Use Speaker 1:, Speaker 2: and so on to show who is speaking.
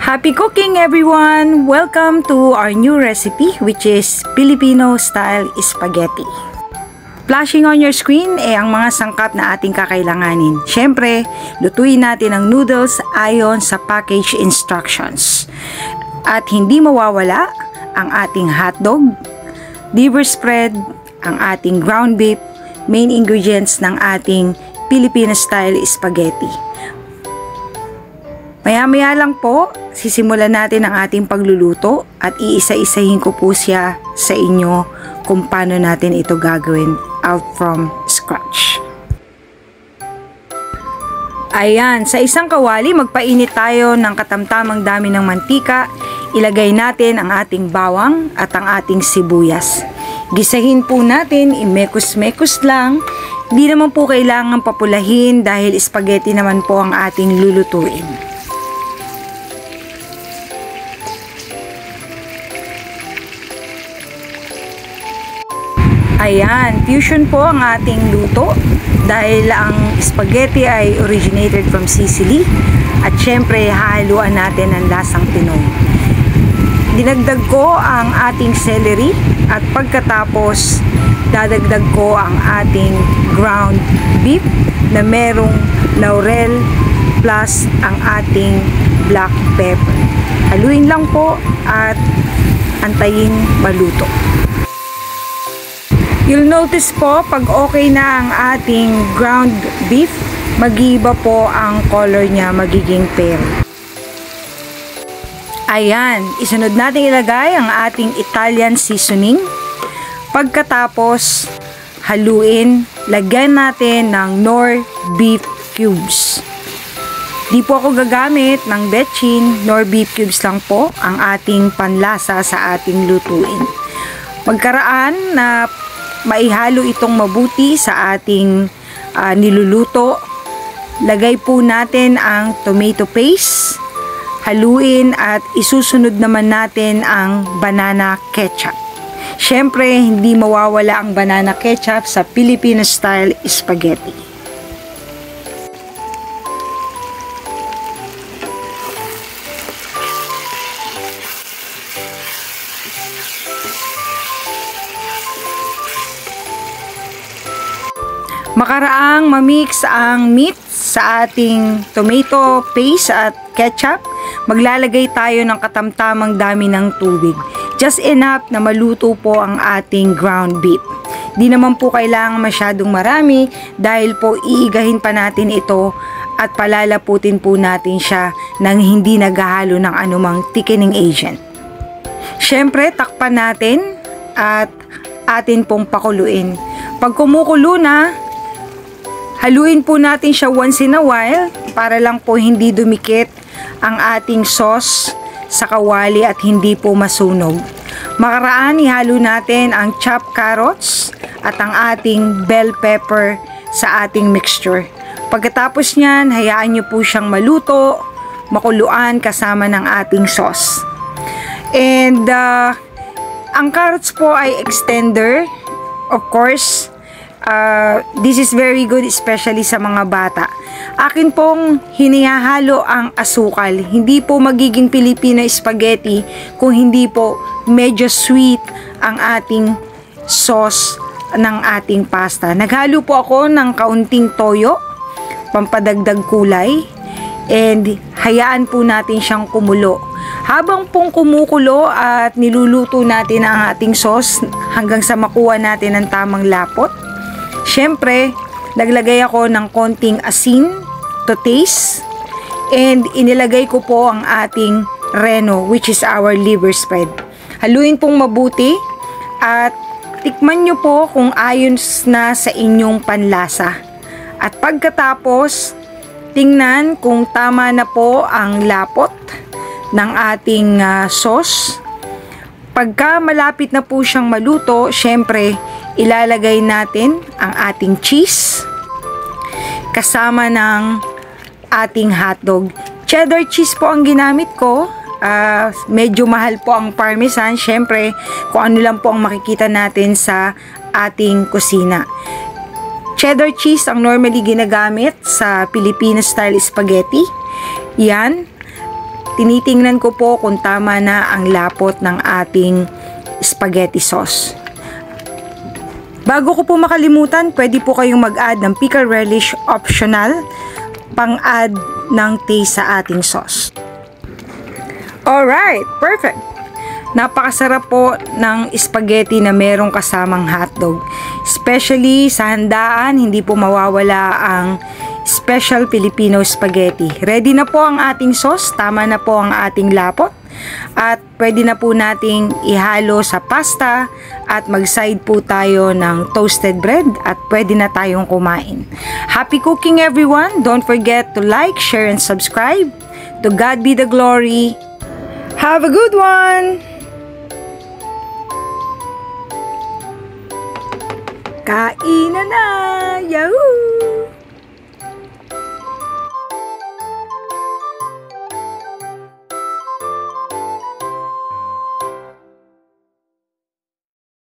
Speaker 1: Happy cooking everyone! Welcome to our new recipe which is Filipino style spaghetti. Flashing on your screen ang mga sangkap na ating kakailanganin. Siyempre, lutuin natin ang noodles ayon sa package instructions. At hindi mawawala ang ating hotdog, liver spread, ang ating ground beef, main ingredients ng ating Filipino style spaghetti. Maya-maya lang po, sisimulan natin ang ating pagluluto at iisa-isahin ko po siya sa inyo kung paano natin ito gagawin out from scratch. Ayan, sa isang kawali magpainit tayo ng katamtamang dami ng mantika. Ilagay natin ang ating bawang at ang ating sibuyas. Gisahin po natin, imekos-mekos lang. Di naman po kailangan papulahin dahil spaghetti naman po ang ating lulutuin. Ayan, fusion po ang ating luto dahil ang spaghetti ay originated from Sicily at syempre hahaluan natin ang lasang Pinoy. Dinagdag ko ang ating celery at pagkatapos dadagdag ko ang ating ground beef na merong laurel plus ang ating black pepper. Haluin lang po at antayin maluto. You'll notice po, pag okay na ang ating ground beef, mag-iiba po ang color niya, magiging pale. Ayan, isunod natin ilagay ang ating Italian seasoning. Pagkatapos, haluin, lagyan natin ng Knorr beef cubes. Di po ako gagamit ng betchin, Knorr beef cubes lang po ang ating panlasa sa ating lutuin. Magkaraan na maihalo itong mabuti sa ating niluluto. Lagay po natin ang tomato paste, haluin at isusunod naman natin ang banana ketchup. Siyempre, hindi mawawala ang banana ketchup sa Filipino style spaghetti. Makaraang mamix ang meat sa ating tomato paste at ketchup, maglalagay tayo ng katamtamang dami ng tubig. Just enough na maluto po ang ating ground beef. Di naman po kailangan masyadong marami dahil po iigahin pa natin ito at palalaputin po natin siya nang hindi naghahalo ng anumang thickening agent. Siyempre, takpan natin at atin pong pakuluin. Pag kumukulo na, haluin po natin siya once in a while para lang po hindi dumikit ang ating sauce sa kawali at hindi po masunog. Makaraan, ihalo natin ang chopped carrots at ang ating bell pepper sa ating mixture. Pagkatapos niyan, hayaan nyo po siyang maluto, makuluan kasama ng ating sauce. And ang carrots po ay extender, of course. This is very good especially sa mga bata. Akin pong hinihalo ang asukal. Hindi po magiging Filipino spaghetti kung hindi po medyo sweet ang ating sauce ng ating pasta. Naghalo po ako ng kaunting toyo, pampadagdag kulay, and hayaan po natin siyang kumulo. Habang pong kumukulo at niluluto natin ang ating sauce hanggang sa makuha natin ang tamang lapot, siyempre, naglagay ako ng konting asin to taste and inilagay ko po ang ating reno which is our liver spread. Haluin pong mabuti at tikman nyo po kung ayon na sa inyong panlasa. At pagkatapos, tingnan kung tama na po ang lapot ng ating sauce. Pagka malapit na po siyang maluto, syempre, ilalagay natin ang ating cheese kasama ng ating hotdog. Cheddar cheese po ang ginamit ko. Medyo mahal po ang parmesan. Syempre, kung ano lang po ang makikita natin sa ating kusina. Cheddar cheese ang normally ginagamit sa Filipino style spaghetti. Yan. tinitingnan ko po kung tama na ang lapot ng ating spaghetti sauce. Bago ko po makalimutan, pwede po kayong mag-add ng pickle relish, optional, pang-add ng taste sa ating sauce. Alright, perfect! Napakasarap po ng spaghetti na merong kasamang hotdog. Especially sa handaan, hindi po mawawala ang special Filipino spaghetti. Ready na po ang ating sauce, tama na po ang ating lapot. At pwede na po nating ihalo sa pasta at mag-side po tayo ng toasted bread at pwede na tayong kumain. Happy cooking everyone! Don't forget to like, share, and subscribe. To God be the glory. Have a good one! Kainan na! Yahoo!